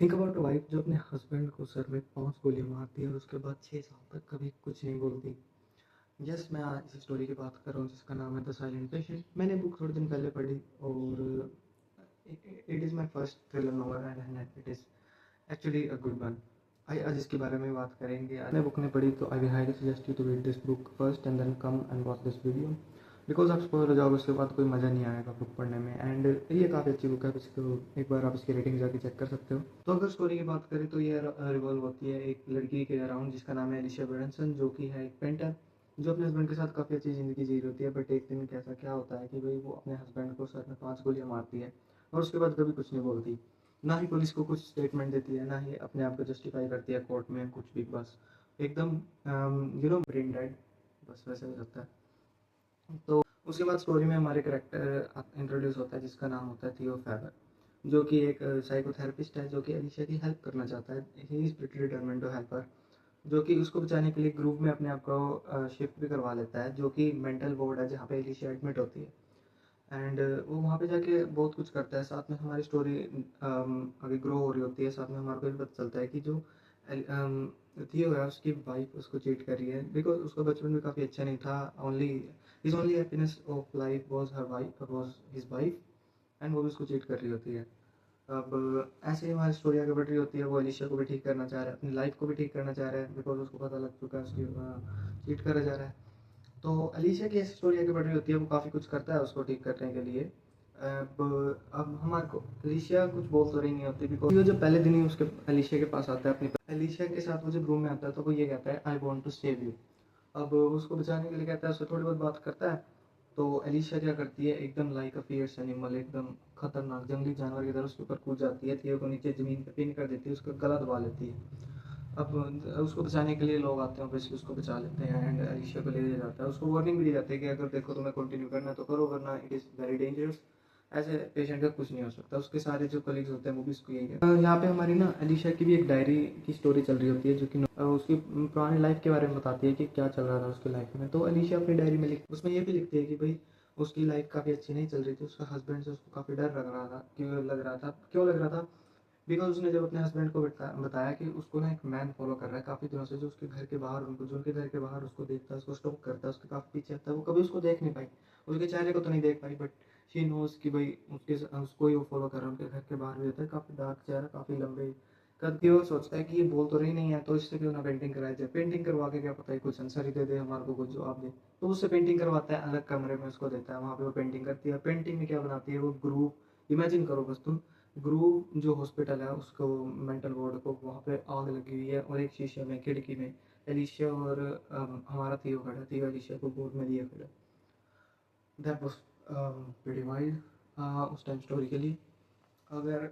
Think about a wife जो अपने husband को सर में 5 गोलियाँ मारती है और उसके बाद 6 साल तक कभी कुछ नहीं बोलती। यस, मैं आज इस स्टोरी की बात कर रहा हूँ जिसका नाम है द साइलेंट पेशेंट। मैंने बुक थोड़े दिन पहले पढ़ी और it is my first thriller novel and it is actually a good one. I आज इसके बारे में बात करेंगे। आज मैं बुक ने पढ़ी तो I will highly suggest you to read this book first and then come and watch this video, because आप स्पॉइल हो जाओगे उसके बाद कोई मज़ा नहीं आएगा बुक पढ़ने में। एंड ये काफ़ी अच्छी बुक है, आप इसको एक बार आप इसकी रेटिंग जाके चेक कर सकते हो। तो अगर स्टोरी की बात करें तो ये रिवॉल्व होती है एक लड़की के अराउंड जिसका नाम है एलिशिया बेरेंसन, जो कि है एक पेंटर जो अपने हस्बैंड के साथ काफ़ी अच्छी ज़िंदगी जी रही होती है। बट एक दिन कैसा क्या होता है कि भाई वो अपने हस्बैंड को सर में 5 गोलियाँ मारती है और उसके बाद कभी कुछ नहीं बोलती। ना ही पुलिस को कुछ स्टेटमेंट देती है, ना ही अपने आप को जस्टिफाई करती है कोर्ट में, कुछ भी। बस एकदम ब्रेन डेड, बस वैसे हो जाता है। तो उसके बाद स्टोरी में हमारे करेक्टर इंट्रोड्यूस होता है जिसका नाम होता है थियो फैबर, जो कि एक साइकोथेरेपिस्ट है जो कि अलीशा की हेल्प करना चाहता है। He is pretty determined to help her, जो कि उसको बचाने के लिए ग्रुप में अपने आप को शिफ्ट भी करवा लेता है, जो कि मेंटल वार्ड है जहाँ पे एलिशा एडमिट होती है। एंड वो वहाँ पे जाके बहुत कुछ करता है। साथ में हमारी स्टोरी आगे ग्रो हो रही होती है। साथ में हमारे को ये पता चलता है कि जो थियो है उसकी वाइफ उसको चीट कर रही है, बिकॉज उसका बचपन भी काफ़ी अच्छा नहीं था। Only his only happiness of life was her wife, was his wife, and वो भी उसको चीट कर रही होती है। अब ऐसे ही हमारी स्टोरी आगे बढ़ रही होती है। वो अलीशा को भी ठीक करना चाह रहा है, अपनी लाइफ को भी ठीक करना चाह रहा है, बिकॉज उसको पता लग चुका है उसकी चीट करा जा रहा है। तो अलीशा की ऐसी स्टोरी आगे बढ़ रही होती है, वो काफ़ी कुछ करता है उसको ठीक करने के लिए। अब हमारे को अलीशा कुछ बोल तो रही नहीं होती, बिकॉज वो जो पहले दिन ही उसके अलीशा के पास आता है, अपनी अलीशा के साथ वो जब रूम में आता है तो वो ये कहता है I want to save you. अब उसको बचाने के लिए कहता है, उससे थोड़ी बहुत बात करता है। तो एलिशा क्या करती है, एकदम लाइक अ फियर्स एनिमल, एकदम खतरनाक जंगली जानवर की तरह उसके ऊपर कूद जाती है। थियो को नीचे ज़मीन पे पिन कर देती है, उसका गला दबा लेती है। अब उसको बचाने के लिए लोग आते हैं, ऑब्वियसली उसको बचा लेते हैं एंड एलिशा को ले लिया जाता है। उसको वार्निंग भी दी जाती है कि अगर देखो तुम्हें कंटिन्यू करना है तो करो, वरना इट इज़ वेरी डेंजरस। ऐसे पेशेंट का कुछ नहीं हो सकता। उसके सारे जो कलीग्स होते हैं वो भी उसको यही कहते हैं। यहाँ पे हमारी ना एलिशा की भी एक डायरी की स्टोरी चल रही होती है, जो कि उसकी पुरानी लाइफ के बारे में बताती है कि क्या चल रहा था उसकी लाइफ में। तो एलिशा अपनी डायरी में उसमें ये भी लिखती है कि भाई उसकी लाइफ काफ़ी अच्छी नहीं चल रही थी। उसका हस्बैंड से उसको काफ़ी डर क्यों लग रहा था, बिकॉज उसने जब अपने हस्बैंड को बताया कि उसको ना एक मैन फॉलो कर रहा है काफ़ी दिनों से, जो उसके घर के बाहर उनके घर के बाहर उसको देखता है, उसको स्टॉक करता है, उसके काफ़ी पीछे आता है। वो कभी उसको देख नहीं पाई, उसके चेहरे को तो नहीं देख पाई, बट शी नोज कि भाई उसको ही वो फॉलो कर रहा है। उनके घर के बाहर भी रहता है, काफ़ी डार्क चेहरा, काफ़ी लंबे कद की। वो सोचता है कि ये बोल तो रही नहीं है, तो इससे क्यों ना पेंटिंग कराई जाए। पेंटिंग करवा के क्या पता है कुछ आंसर ही दे दे हमारे को, कुछ जवाब दे। तो उससे पेंटिंग करवाता है, अलग कमरे में उसको देता है, वहाँ पे वो पेंटिंग करती है। पेंटिंग में क्या बनाती है वो ग्रुप, इमेजिन करो बस तुम, ग्रुव जो हॉस्पिटल है उसको, मेंटल वार्ड को, वहाँ पे आग लगी हुई है और एक शीशे में खिड़की में एलिशिया और हमारा थियो खड़ा है। थियो एलिशिया को गोद में लिए खड़ा। दैट वाज प्रीटी वाइल्ड उस टाइम स्टोरी के लिए। अगर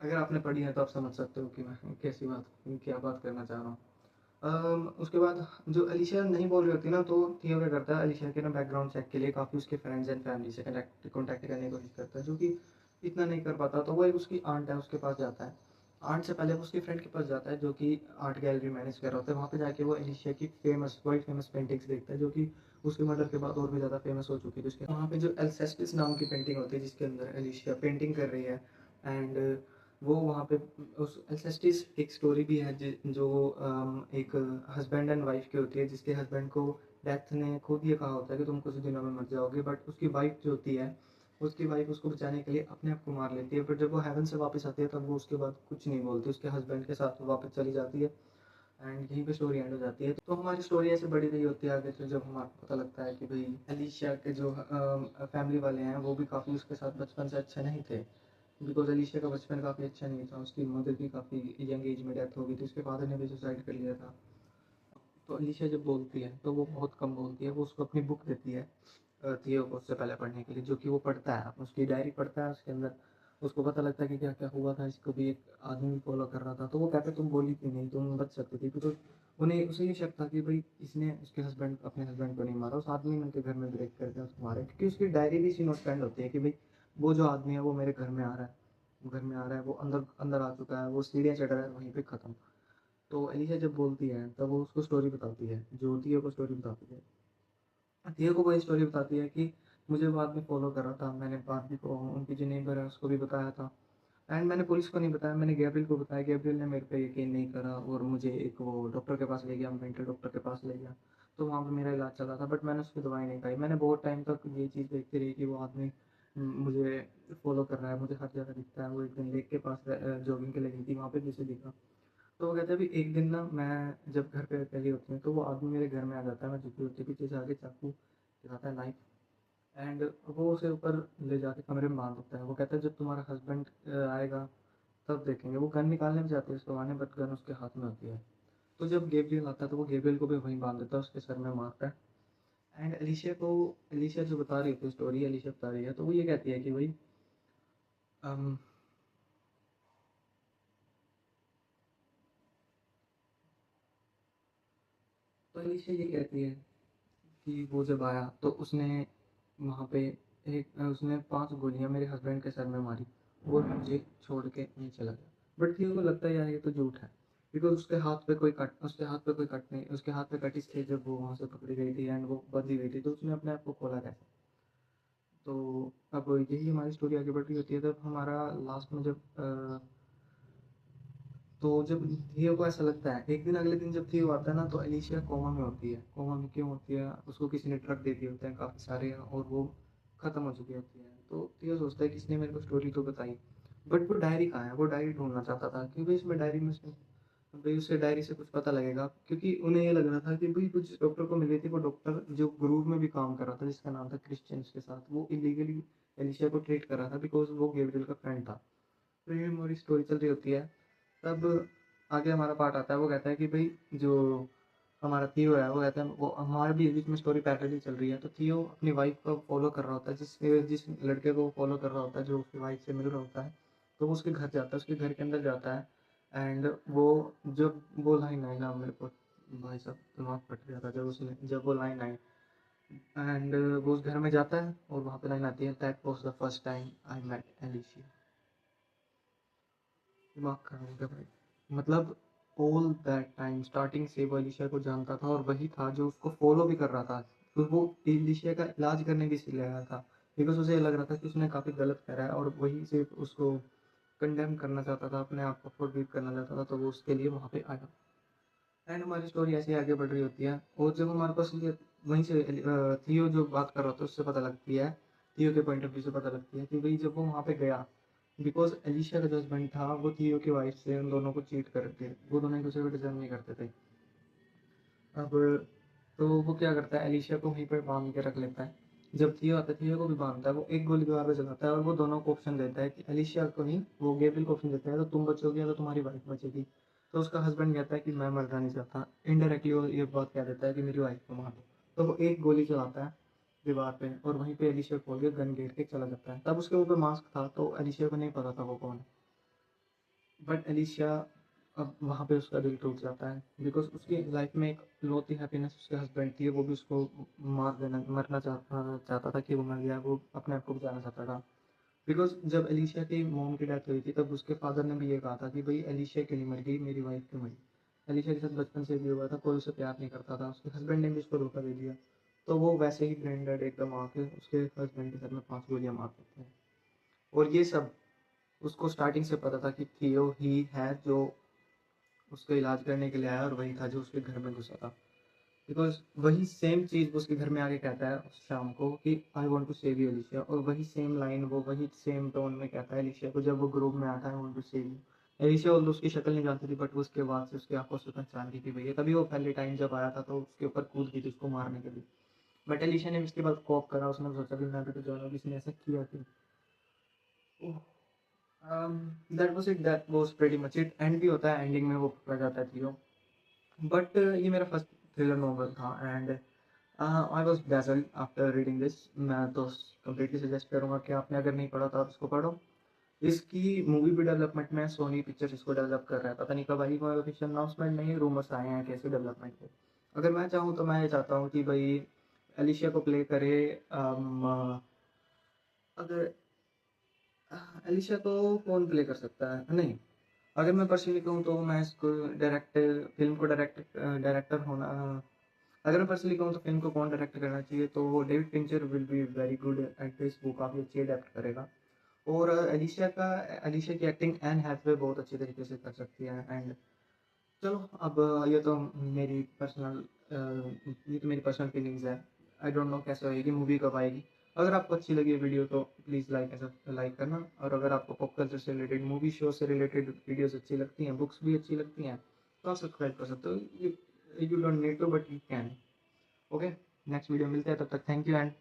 अगर आपने पढ़ी है तो आप समझ सकते हो कि मैं क्या बात करना चाह रहा हूँ। उसके बाद जो एलिशा नहीं बोल रही होती ना, तो थियो क्या करता है, एलिशा के ना बैकग्राउंड चेक के लिए काफ़ी उसके फ्रेंड्स एंड फैमिली से कॉन्टैक्ट करने की कोशिश करता है, जो कि इतना नहीं कर पाता। तो वो एक उसकी आंट है उसके पास जाता है। आंट से पहले वो उसके फ्रेंड के पास जाता है जो कि आर्ट गैलरी मैनेज कर रहा होता है। वहाँ पे जाके वो एलिशा की फेमस वर्ल्ड फेमस पेंटिंग्स देखता है, जो कि उसके मर्डर के बाद और भी ज़्यादा फेमस हो चुकी थी। उसके वहाँ पे जो एल्सेस्टिस नाम की पेंटिंग होती है जिसके अंदर एलिशा पेंटिंग कर रही है। एंड वो वहाँ पे उस एल्सेस्टिस एक स्टोरी भी है जो एक हस्बैंड एंड वाइफ की होती है, जिसके हस्बैंड को डेथ ने खुद ये कहा होता है कि तुम कुछ दिनों में मर जाओगे। बट उसकी वाइफ जो होती है, उसकी वाइफ उसको बचाने के लिए अपने आप को मार लेती है। फिर जब वो हेवन से वापस आती है तब वो उसके बाद कुछ नहीं बोलती, उसके हस्बैंड के साथ वो वापस चली जाती है। एंड यहीं पे स्टोरी एंड हो जाती है। तो हमारी स्टोरी ऐसे बढ़ी रही होती है आगे। तो जब हमारे पता लगता है कि भाई एलिशिया के जो फैमिली वाले हैं वो भी काफ़ी उसके साथ बचपन से अच्छे नहीं थे, बिकॉज एलिशिया का बचपन काफ़ी अच्छा नहीं था। उसकी मदर की काफ़ी यंग एज में डेथ हो गई थी, उसके फादर ने भी सुसाइड कर लिया था। तो एलिशिया जब बोलती है तो वो बहुत कम बोलती है। वो उसको अपनी बुक देती है थियो को उससे पहले पढ़ने के लिए, जो कि वो पढ़ता है, उसकी डायरी पढ़ता है। उसके अंदर उसको पता लगता है कि क्या क्या हुआ था, इसको भी एक आदमी फॉलो कर रहा था। तो वो कहते तुम बोली क्यों नहीं, तुम बच सकती थी, बिकॉज उन्हें उसे ये शक था कि भाई इसने उसके हस्बैंड अपने हस्बैंड को नहीं मारा, उस आदमी ने उनके घर में ब्रेक करके उसको मारा। क्योंकि उसकी डायरी भी इसी नोट पेंड होती है कि भाई वो जो आदमी है वो मेरे घर में आ रहा है, वो अंदर अंदर आ चुका है, वो सीढ़ियाँ चढ़ रहा है, वहीं पे खत्म। तो एलिशा जब बोलती है तब वो उसको स्टोरी बताती है, जो थियो को स्टोरी बताती है। थियो को वही स्टोरी बताती है कि मुझे बाद में फॉलो कर रहा था, मैंने बाद भी को उनकी जो नेबर है उसको भी बताया था। एंड मैंने पुलिस को नहीं बताया, मैंने गैब्रियल को बताया। गैब्रियल ने मेरे पे यकीन नहीं करा और मुझे एक वो डॉक्टर के पास ले गया, मेंटल डॉक्टर के पास ले गया। तो वहाँ पे मेरा इलाज चल रहा था, बट मैंने उसकी दवाई नहीं खाई। मैंने बहुत टाइम तक ये चीज़ देखती रही कि वो आदमी मुझे फॉलो कर रहा है, मुझे हर जगह दिखता है। वो एक दिन लेक के पास जॉगिंग के लिए गई थी, वहाँ पे भी उसे दिखा। तो वो कहता है, अभी एक दिन ना मैं जब घर पे अकेली होती हूँ तो वो आदमी मेरे घर में आ जाता है, मैं झुकी होती पीछे से आके चाकू दिखाता है, नाइफ, एंड वो उसे ऊपर ले जाके कमरे में बांध देता है। वो कहता है जब तुम्हारा हस्बैंड आएगा तब देखेंगे। वो गन निकालने भी जाते हैं उसको मारने, बट गन उसके हाथ में होती है। तो जब गैब्रियल आता है तो वो गैब्रियल को भी वहीं बांध देता है, उसके सर में मारता है। एंड एलिशिया जो बता रही थी स्टोरी, एलिशिया बता रही है, तो वो ये कहती है कि भाई अम, तो एलिशिया ये कहती है कि वो जब आया तो उसने वहाँ पे उसने 5 गोलियाँ मेरे हस्बैंड के सर में मारी और मुझे छोड़ के नहीं चला गया। बट थियो को लगता है यार ये तो झूठ है, बिकॉज उसके हाथ पे कोई कट नहीं, उसके हाथ पे कटिस थे जब वो वहाँ से पकड़ी गई थी एंड वो बंधी गई थी, तो उसने अपने आप को खोला कैसे। तो अब यही हमारी स्टोरी आगे बढ़ रही होती है। तब हमारा लास्ट में जब तो जब थियो को ऐसा लगता है, एक दिन अगले दिन जब थियो आता है ना, तो एलिशिया कोमा में होती है। कोमा में क्यों होती है, उसको किसी ने ट्रक दे दिए होते हैं काफ़ी सारे और वो ख़त्म हो चुकी होती है। तो थियो सोचता है किसने मेरे को स्टोरी तो बताई, बट वो डायरी कहाँ है। वो डायरी ढूंढना चाहता था कि भाई इसमें डायरी में से भाई उससे डायरी से कुछ पता लगेगा, क्योंकि उन्हें ये लग रहा था कि भाई कुछ डॉक्टर को मिली थी, वो डॉक्टर जो ग्रूव में भी काम कर रहा था जिसका नाम था क्रिश्चियन के साथ, वो इलीगली एलिशिया को ट्रीट कर रहा था बिकॉज वो गैब्रियल का फ्रेंड था। तो ये हमारी स्टोरी चल रही होती है। तब आगे हमारा पार्ट आता है, वो कहता है कि भाई जो हमारा थियो है, वो कहता है, वो हमारे भी बीच में स्टोरी पैरेलली चल रही है। तो थियो अपनी वाइफ को फॉलो कर रहा होता है, जिस लड़के को फॉलो कर रहा होता है जो उसकी वाइफ से मिल रहा होता है। तो वो उसके घर जाता है, उसके घर के अंदर जाता है। एंड वो जब वो लाइन आई ना, मेरे को भाई साहब दिमाग फट गया था जब वो लाइन आई। एंड वो उस घर में जाता है और वहाँ पे लाइन आती है, that was the first time I met Alicia. दिमाग खराब हो गया भाई। मतलब ऑल दैट टाइम स्टार्टिंग से वो एलिशिया को जानता था और वही था जो उसको फॉलो भी कर रहा था। तो वो एलिशिया का इलाज करने भी इसलिए आया था, बिकॉज उसे लग रहा था कि उसने काफ़ी गलत करा है और वही सिर्फ उसको कंडेम करना चाहता था, अपने आप को फॉरगिव करना चाहता था, तो वो उसके लिए वहाँ पे आया। एंड हमारी स्टोरी ऐसे ही आगे बढ़ रही होती है। और जब हमारे पास ये वहीं से थियो जो बात कर रहा था उससे पता लगती है, थियो के पॉइंट ऑफ व्यू से पता लगती है कि भाई जब वो वहाँ पे गया, बिकॉज एलिशिया का जो हस्बैंड था वो थियो की वाइफ से उन दोनों को चीट करते, वो दोनों एक दूसरे को डिजर्व नहीं करते थे। अब तो वो क्या करता है, एलिशिया को वहीं पर बांध के रख लेता है। जब थियो आता है थियो को भी बांधता है, वो एक गोली दीवार पे चलाता है और वो दोनों को ऑप्शन देता है कि एलिशिया को नहीं, वो गैब्रियल को ऑप्शन देता है, तो तुम बचोगे या तो तुम्हारी वाइफ बचेगी। तो उसका हस्बैंड कहता है कि मैं मरना नहीं चाहता। इनडायरेक्टली वो ये बात कह देता है कि मेरी वाइफ को मार दो। तो वो एक गोली चलाता है दीवार पे और वहीं पे एलिशिया खोल के गन गिर के चला जाता है। तब उसके ऊपर मास्क था तो एलिशिया को नहीं पता था वो कौन है। बट एलिशिया अब वहाँ पे उसका दिल टूट जाता है, बिकॉज उसकी लाइफ में एक लौती हैप्पीनेस उसके हस्बैंड थी, वो भी उसको मरना चाहता था कि वो मर गया, वो अपने आप को बचाना चाहता था। बिकॉज जब एलिशिया की मोम की डेथ हुई थी तब उसके फादर ने भी ये कहा था कि भाई एलिशिया क्यों नहीं मर गई, मेरी वाइफ क्यों मरी। एलिशिया के साथ बचपन से भी हुआ था, कोई उसे प्यार नहीं करता था, उसके हस्बैंड ने भी उसको धोखा दे दिया। तो वो वैसे ही ब्रेन डेड एकदम आके उसके हस्बैंड के सर में 5 गोलियां मार देते हैं। और ये सब उसको स्टार्टिंग से पता था कि थियो ही है जो उसका इलाज करने के लिए आया और वही था जो उसके घर में घुसा था। बिकॉज वही सेम चीज़ वो उसके घर में आके कहता है उस शाम को कि I want to save you Alicia, और वही सेम लाइन वो वही सेम टोन में कहता है एलिशिया को जब वो ग्रुप में आता है, I want to save you. Alicia और उसकी शक्ल नहीं जानती थी, बट वो उसके बाद से उसकी आंखों से पहचान की थी भैया, तभी वो पहले टाइम जब आया था तो उसके ऊपर कूद गई थी उसको मारने के लिए। बट एलिशिया ने इसके बाद कॉप करा, उसने सोचा कि मैं भी तो जानूँ किसने ऐसा किया क्यों। That was it, that was pretty much it. And भी होता है, एंडिंग में वो पकड़ा जाता है थियो। बट ये मेरा फर्स्ट थ्रिलर नॉवल था and I was dazzled after reading this. मैं तो कम्प्लीटली सजेस्ट करूँगा कि आपने अगर नहीं पढ़ा तो आप इसको पढ़ो। इसकी मूवी भी डेवलपमेंट में, सोनी पिक्चर्स इसको डेवलप कर रहा है, पता नहीं कब आई, कोई ऑफिशियल अनाउंसमेंट नहीं, रूमर्स आए हैं कैसे डेवलपमेंट के। अगर मैं चाहूँ तो मैं ये चाहता हूँ कि भाई एलिशिया को प्ले करे। अगर एलिशिया को कौन प्ले कर सकता है, नहीं, अगर मैं पर्सनली कहूँ तो मैं इसको फिल्म को डायरेक्टर होना, अगर मैं पर्सनली कहूँ तो फिल्म को कौन डायरेक्ट करना चाहिए तो वो David Fincher will be very good at this, वो काफ़ी अच्छी अडेप्ट करेगा। और एलिशिया की एक्टिंग एन हैथवे बहुत अच्छी तरीके से कर सकती है। एंड चलो अब ये तो मेरी पर्सनल फीलिंग्स है। आई डोंट नो कैसे होएगी, मूवी कब आएगी। अगर आपको अच्छी लगी है वीडियो तो प्लीज़ लाइक करना, और अगर आपको पॉप कल्चर से रिलेटेड, मूवी शो से रिलेटेड वीडियोस अच्छी लगती हैं, बुक्स भी अच्छी लगती हैं, तो आप सब्सक्राइब कर सकते हो। You don't need to, but you can. Okay, next video मिलते हैं, तब तक थैंक यू एंड